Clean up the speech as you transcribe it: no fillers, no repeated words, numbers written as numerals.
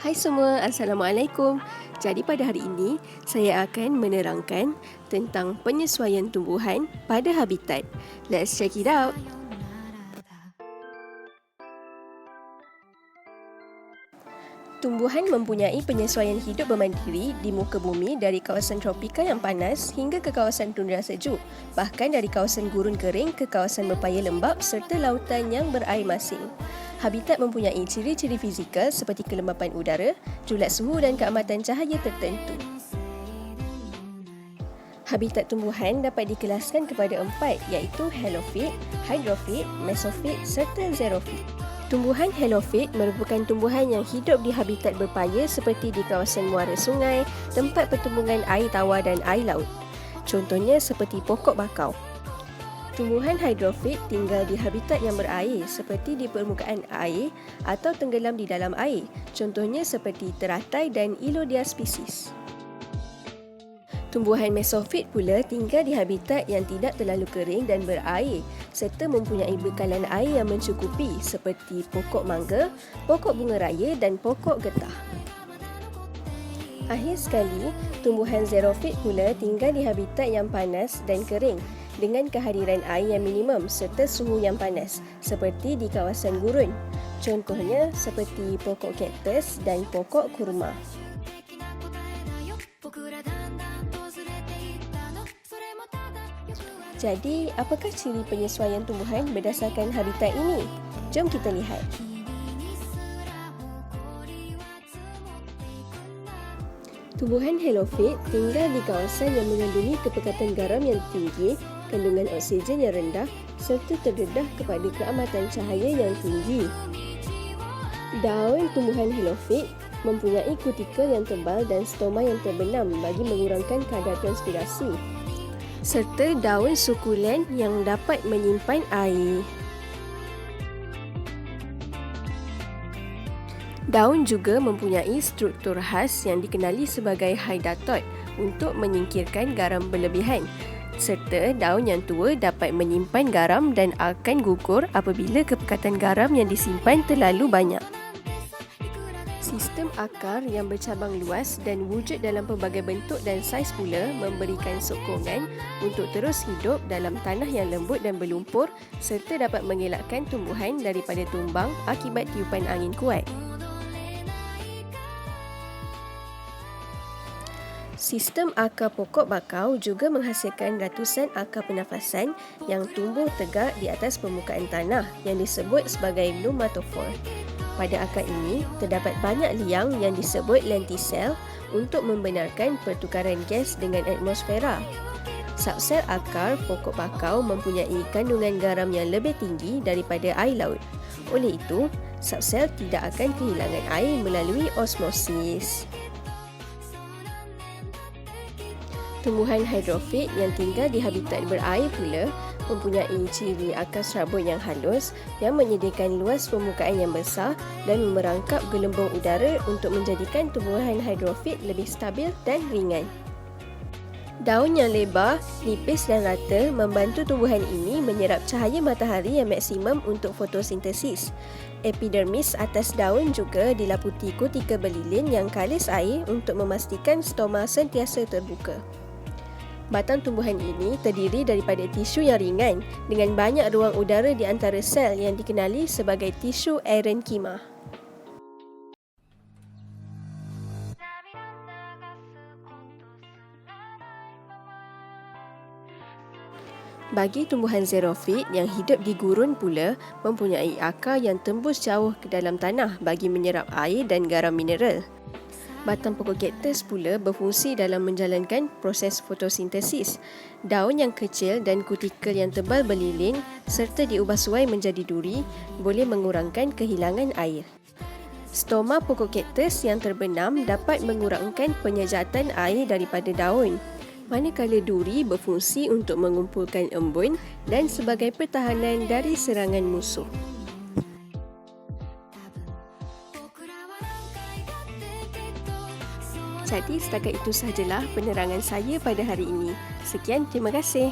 Hai semua, Assalamualaikum. Jadi pada hari ini, saya akan menerangkan tentang penyesuaian tumbuhan pada habitat. Let's check it out. Tumbuhan mempunyai penyesuaian hidup bermandiri di muka bumi dari kawasan tropika yang panas hingga ke kawasan tundra sejuk, bahkan dari kawasan gurun kering ke kawasan berpaya lembap serta lautan yang berair masin. Habitat mempunyai ciri-ciri fizikal seperti kelembapan udara, julat suhu dan keamatan cahaya tertentu. Habitat tumbuhan dapat dikelaskan kepada 4 iaitu halofit, hydrofit, mesofit serta xerofit. Tumbuhan halofit merupakan tumbuhan yang hidup di habitat berpaya seperti di kawasan muara sungai, tempat pertumbuhan air tawar dan air laut. Contohnya seperti pokok bakau. Tumbuhan hydrofit tinggal di habitat yang berair seperti di permukaan air atau tenggelam di dalam air. Contohnya seperti teratai dan Ilodia spesies. Tumbuhan mesofit pula tinggal di habitat yang tidak terlalu kering dan berair serta mempunyai bekalan air yang mencukupi seperti pokok mangga, pokok bunga raya dan pokok getah. Akhir sekali, tumbuhan xerofit pula tinggal di habitat yang panas dan kering dengan kehadiran air yang minimum serta suhu yang panas seperti di kawasan gurun. Contohnya seperti pokok kaktus dan pokok kurma. Jadi, apakah ciri penyesuaian tumbuhan berdasarkan habitat ini? Jom kita lihat. Tumbuhan halofit tinggal di kawasan yang mengandungi kepekatan garam yang tinggi, kandungan oksigen yang rendah serta terdedah kepada keamatan cahaya yang tinggi. Daun tumbuhan halofit mempunyai kutikel yang tebal dan stoma yang terbenam bagi mengurangkan kadar transpirasi, serta daun sukulen yang dapat menyimpan air. Daun juga mempunyai struktur khas yang dikenali sebagai hydatod untuk menyingkirkan garam berlebihan, serta daun yang tua dapat menyimpan garam dan akan gugur apabila kepekatan garam yang disimpan terlalu banyak. Sistem akar yang bercabang luas dan wujud dalam pelbagai bentuk dan saiz pula memberikan sokongan untuk terus hidup dalam tanah yang lembut dan berlumpur serta dapat mengelakkan tumbuhan daripada tumbang akibat tiupan angin kuat. Sistem akar pokok bakau juga menghasilkan ratusan akar pernafasan yang tumbuh tegak di atas permukaan tanah yang disebut sebagai pneumatophore. Pada akar ini, terdapat banyak liang yang disebut lentisel untuk membenarkan pertukaran gas dengan atmosfera. Subsel akar pokok bakau mempunyai kandungan garam yang lebih tinggi daripada air laut. Oleh itu, subsel tidak akan kehilangan air melalui osmosis. Tumbuhan hydrofit yang tinggal di habitat berair pula mempunyai ciri akar serabut yang halus yang menyediakan luas permukaan yang besar dan merangkap gelembung udara untuk menjadikan tumbuhan hydrofit lebih stabil dan ringan. Daun yang lebar, nipis dan rata membantu tumbuhan ini menyerap cahaya matahari yang maksimum untuk fotosintesis. Epidermis atas daun juga dilaputi kutikel berlilin yang kalis air untuk memastikan stoma sentiasa terbuka. Batang tumbuhan ini terdiri daripada tisu yang ringan dengan banyak ruang udara di antara sel yang dikenali sebagai tisu aerenkima. Bagi tumbuhan xerofit yang hidup di gurun pula mempunyai akar yang tembus jauh ke dalam tanah bagi menyerap air dan garam mineral. Batang pokok kaktus pula berfungsi dalam menjalankan proses fotosintesis. Daun yang kecil dan kutikel yang tebal berlilin serta diubah suai menjadi duri boleh mengurangkan kehilangan air. Stoma pokok kaktus yang terbenam dapat mengurangkan penyejatan air daripada daun, manakala duri berfungsi untuk mengumpulkan embun dan sebagai pertahanan dari serangan musuh. Jadi setakat itu sahajalah penerangan saya pada hari ini. Sekian, terima kasih.